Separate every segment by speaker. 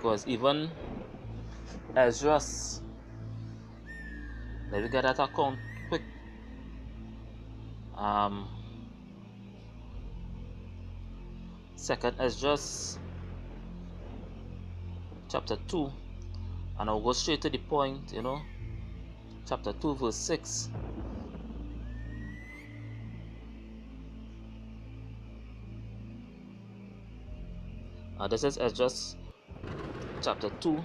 Speaker 1: Because even Esdras, let me get that account quick. Second Esdras chapter 2, and I'll go straight to the point, chapter 2 verse 6. This is Esdras chapter 2.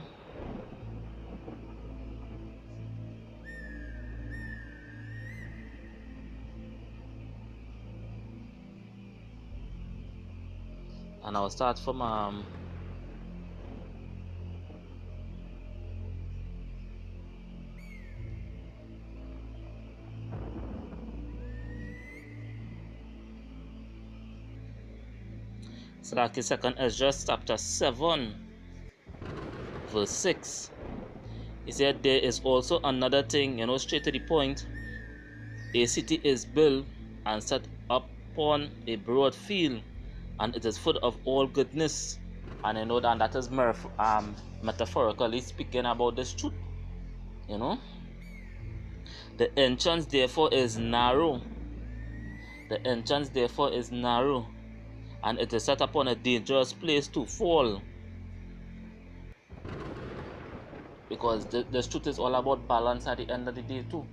Speaker 1: And I'll start from so that is second Esdras chapter 7 verse 6. He said, there is also another thing, straight to the point. A city is built and set upon a broad field, and it is full of all goodness. And I know that is metaphorically speaking about this truth. The entrance therefore is narrow. The entrance therefore is narrow, and it is set upon a dangerous place to fall. Because this truth is all about balance at the end of the day too.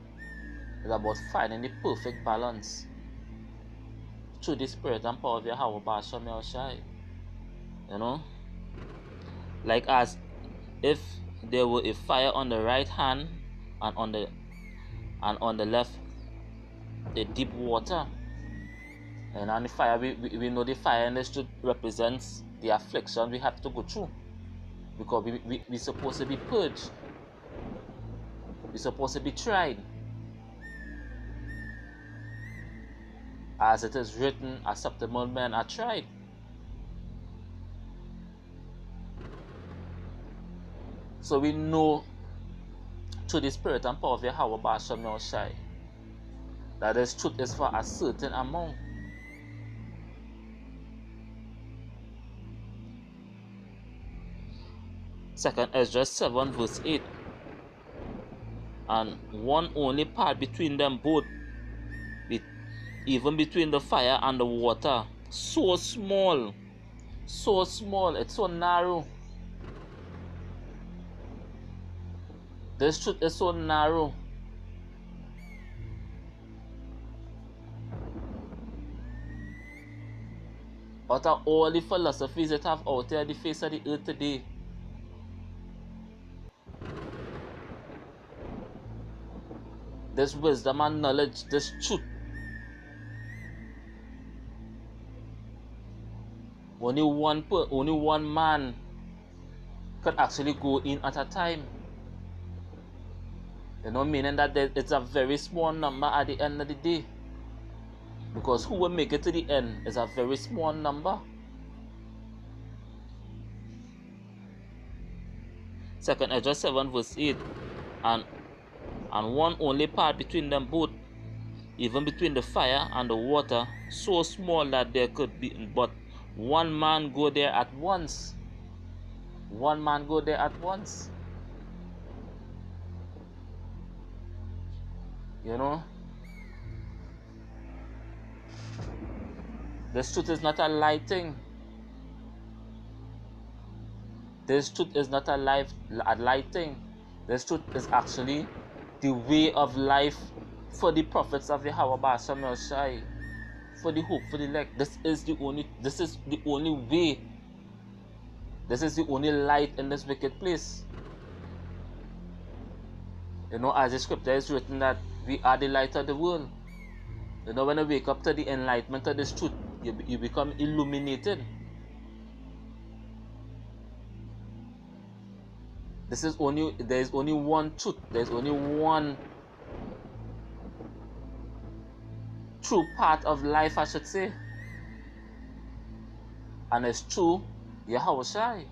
Speaker 1: It's about finding the perfect balance through the spirit and power of Yahweh Ba'ashem Yahushai. Like as if there were a fire on the right hand and on the left the deep water. And on the fire, we know the fire in this truth represents the affliction we have to go through. Because we're supposed to be purged. We're supposed to be tried. As it is written, acceptable men are tried. So we know through the spirit and power of Yahweh Ba'ashem Yahushai that this truth is for a certain amount. Second Esdras 7 verse 8. And one only part between them both, even between the fire and the water, so small, it's so narrow. This truth is so narrow. Out of all the philosophies that have out there on the face of the earth today, this wisdom and knowledge, this truth, only one man could actually go in at a time. Meaning that it's a very small number at the end of the day. Because who will make it to the end is a very small number. Second Esdras 7 verse 8. And one only part between them both, even between the fire and the water, so small that there could be but one man go there at once. One man go there at once. This truth is not a light thing. This truth is not a light thing. This truth is actually the way of life for the prophets of Yahweh Ba'ashem Yahushai, for the hope, for the elect. This is the only way. This is the only light in this wicked place. As the scripture is written that we are the light of the world. When you wake up to the enlightenment of this truth, you become illuminated. There is only one truth. There is only one true part of life, I should say. And it's true Yahushai.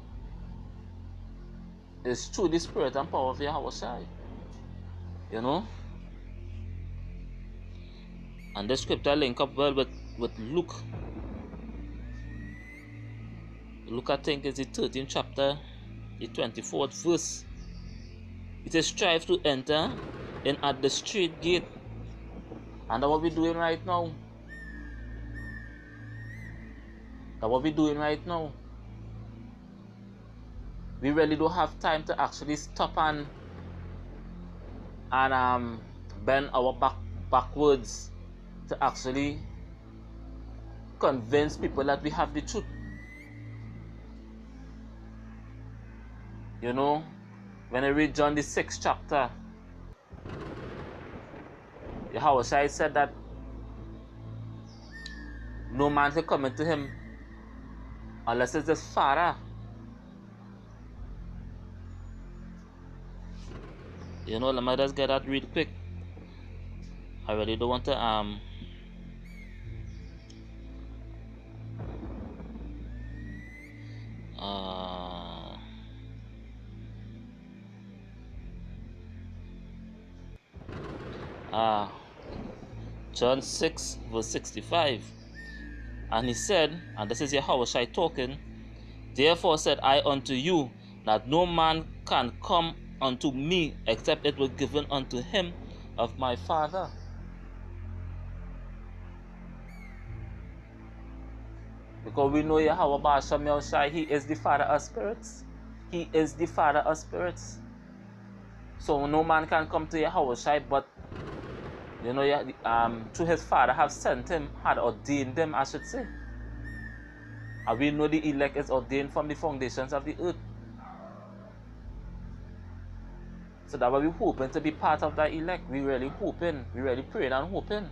Speaker 1: It's true the spirit and power of Yahushai. And the scripture link up well with Luke. Luke, I think, is the 13th chapter the 24th verse. It says, strive to enter in at the straight gate. And that's what we're doing right now. That's what we're doing right now. We really don't have time to actually stop and bend our backwards to actually convince people that we have the truth. You know, when I read John the 6th chapter, Yahweh said that no man can come into him unless it's the Father. You know, let me just get that real quick. I really don't want to John 6 verse 65. And he said, and this is Yahweh talking, therefore said I unto you, that no man can come unto me except it were given unto him of my Father. Because we know Yahweh Ba'asham Yahushai, he is the Father of spirits. He is the Father of spirits. So no man can come to Yahushai, but you know, to his Father have sent him, had ordained him, I should say. And we know the elect is ordained from the foundations of the earth. So that's why we're hoping to be part of that elect. We really hoping, we really praying and hoping.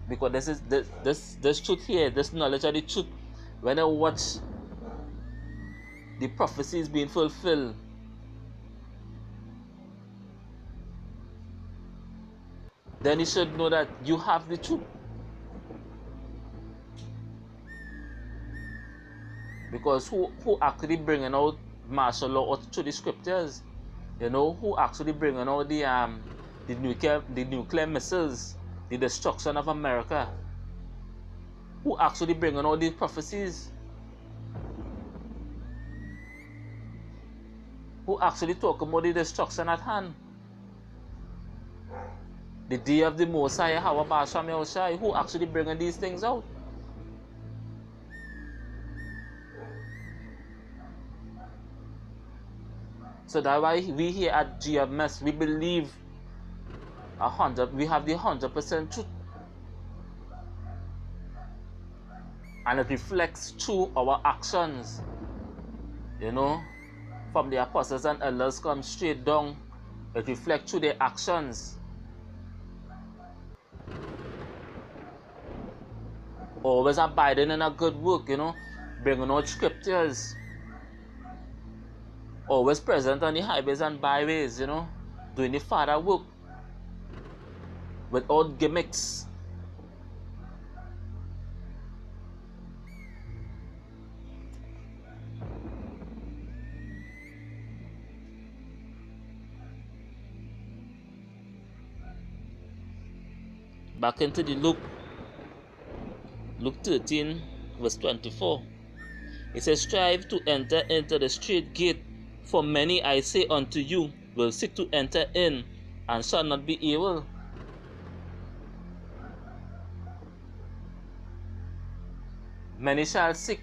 Speaker 1: Because this truth here, this knowledge of the truth, when I watch the prophecies being fulfilled, then you should know that you have the truth. Because who actually bringing out martial law through the scriptures? You know, who actually bringing out the nuclear missiles, the destruction of America? Who actually bringing out these prophecies? Who actually talk about the destruction at hand? The day of the Mosiah, Yahweh Ba'asham Yahushai, who actually bringing these things out? So that's why we here at GMS, we believe we have the 100% truth. And it reflects through our actions. You know, from the apostles and elders come straight down, it reflects through their actions. Always abiding in a good work, you know, bringing out scriptures. Always present on the highways and byways, you know, doing the Father work without gimmicks. Back into the Luke 13 verse 24. It says, strive to enter into the straight gate, for many, I say unto you, will seek to enter in, and shall not be able. Many shall seek.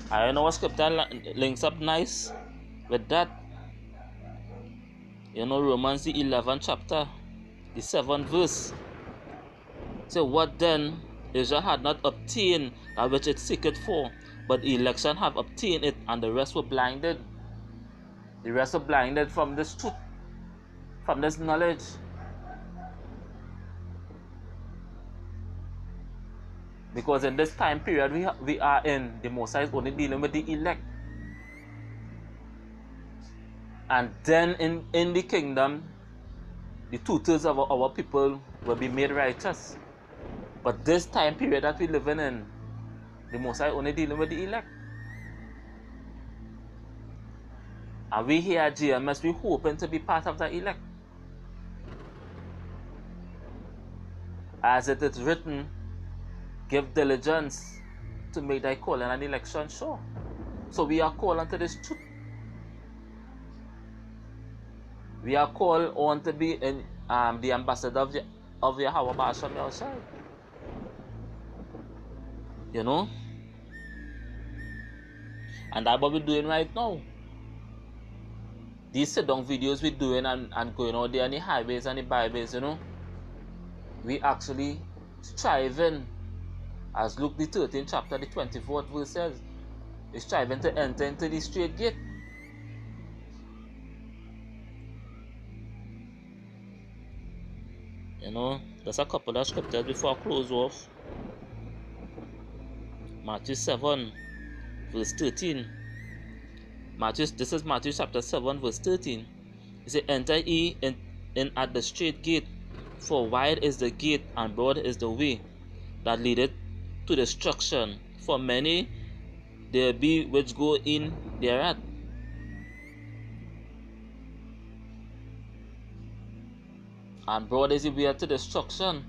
Speaker 1: I know what scripture links up nice with that. You know, Romans the 11th chapter, the 7th verse. So what then? Israel had not obtained that which it seeketh for, but the election have obtained it, and the rest were blinded. The rest were blinded from this truth, from this knowledge. Because in this time period we are in, the Mosiah is only dealing with the elect. And then in the kingdom, the 2/3 of our people will be made righteous. But this time period that we're living in, the Mosiah only dealing with the elect. And we here at GMS, we hoping to be part of the elect. As it is written, give diligence to make thy calling and election sure. So we are called unto this truth. We are called on to be in, the ambassador of Yahweh Ba'asham Yahushai. You know? And that's what we're doing right now. These sit-down videos we're doing and going out there on the highways and the byways, you know? We actually striving, as Luke the 13th chapter, the 24th verse says, is striving to enter into the straight gate. You know, there's a couple of scriptures before I close off. Matthew 7, verse 13. This is Matthew chapter 7, verse 13. It says, enter ye in at the straight gate, for wide is the gate and broad is the way that leadeth to destruction, for many there be which go in thereat. And broad is the way to destruction.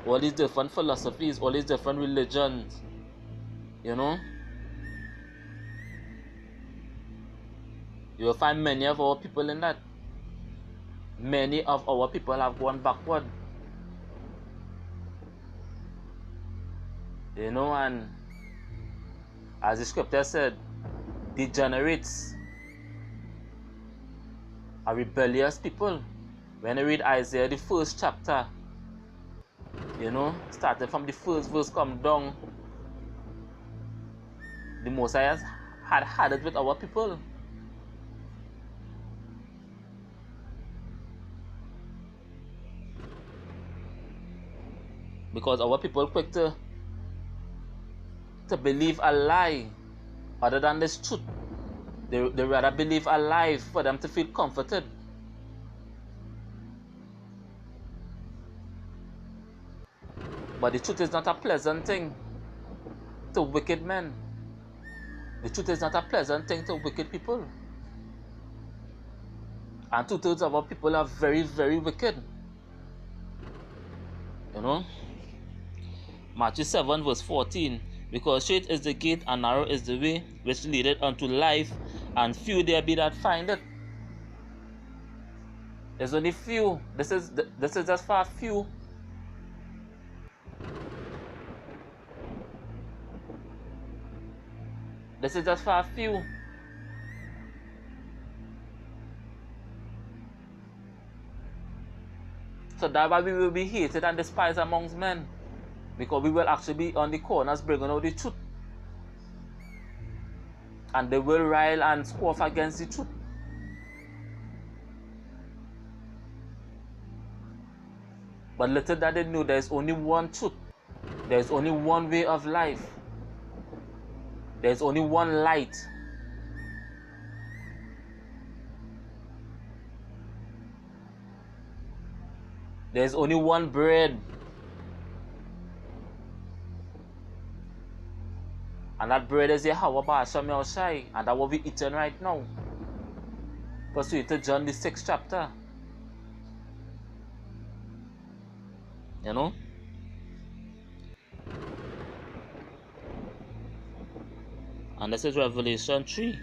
Speaker 1: All these different philosophies, all these different religions, you know. You will find many of our people in that. Many of our people have gone backward. You know, and as the scripture said, degenerates are rebellious people. When you read Isaiah, the first chapter, you know, starting from the first verse come down, the Messiah had it with our people. Because our people quick to believe a lie other than this truth. They rather believe a lie for them to feel comforted. But the truth is not a pleasant thing to wicked men. The truth is not a pleasant thing to wicked people. And 2/3 of our people are very, very wicked. You know? Matthew 7 verse 14. Because straight is the gate and narrow is the way which leadeth unto life, and few there be that find it. There's only few. This is just for a few. This is just for a few. So that's why we will be hated and despised amongst men. Because we will actually be on the corners bringing out the truth. And they will rile and scoff against the truth. But little that they knew, there is only one truth. There is only one way of life. There is only one light. There is only one bread. And that bread is Yahweh Ba'asham Yahushai. And that's what we're eating right now. Pursuant to John the 6th chapter. You know? And this is Revelation 3,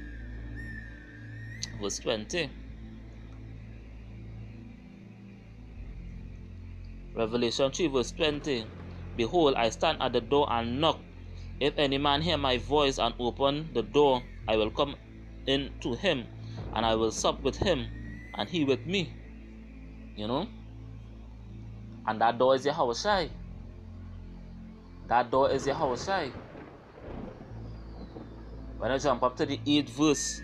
Speaker 1: verse 20. Revelation 3, verse 20. Behold, I stand at the door and knock. If any man hear my voice and open the door, I will come in to him, and I will sup with him, and he with me. You know? And that door is Yahushai. That door is Yahushai. When I jump up to the 8th verse,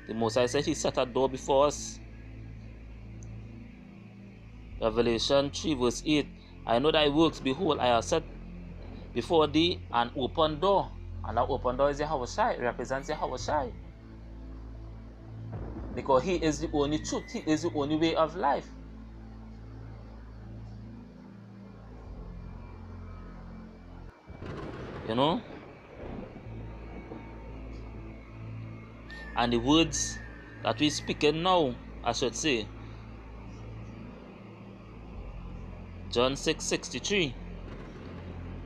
Speaker 1: the Messiah said he set a door before us. Revelation 3 verse 8. I know thy works, behold, I have set before thee an open door. And that open door is Yahushai. It represents Yahushai. Because he is the only truth. He is the only way of life. You know? And the words that we speaking now, I should say, John 6:63.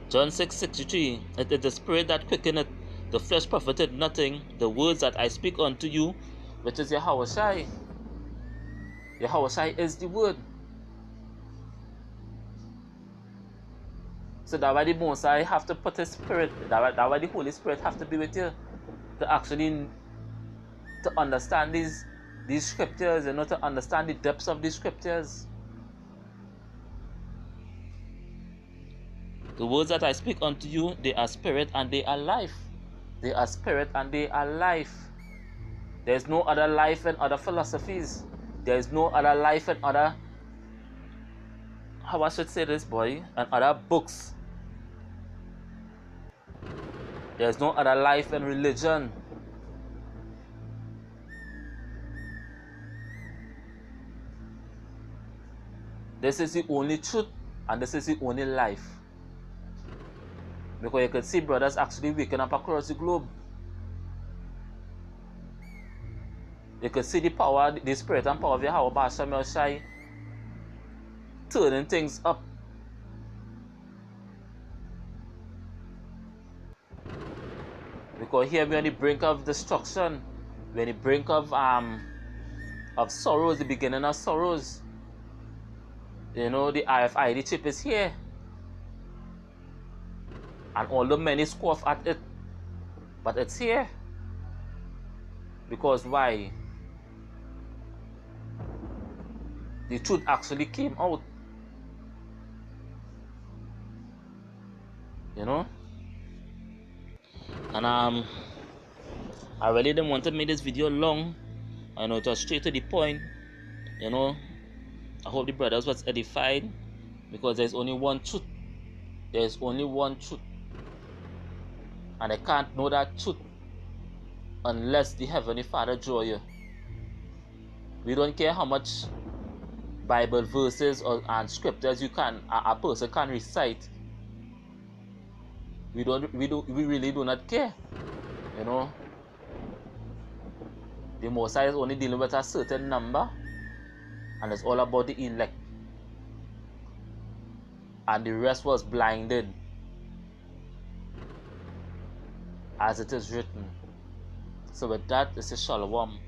Speaker 1: John 6:63. It is the spirit that quickeneth, The flesh profited nothing. The words that I speak unto you, which is Yahweh Shai. Yahweh Shai is the word. So that's why the Most High have to put His Spirit, that's why the Holy Spirit have to be with you, to actually to understand these scriptures, you know, to understand the depths of these scriptures. The words that I speak unto you, they are spirit and they are life. They are spirit and they are life. There is no other life in other philosophies. There is no other life in other, how I should say this, boy, and other books. There is no other life in religion. This is the only truth and this is the only life. Because you can see brothers actually waking up across the globe. You can see the power, the spirit and power of Yahweh Ba'ashem Yahushai turning things up. Because here we're on the brink of destruction. We're on the brink of sorrows, the beginning of sorrows. You know, the RFID chip is here. And although many scoff at it, but it's here. Because why? The truth actually came out. You know? And I really didn't want to make this video long. I know it was straight to the point. You know, I hope the brothers was edified, because there's only one truth. There's only one truth. And I can't know that truth unless the Heavenly Father draw you. We don't care how much Bible verses and scriptures a person can recite. We really do not care. You know, the Most High is only dealing with a certain number, and it's all about the elect. And the rest was blinded, as it is written. So with that, this is Shalom.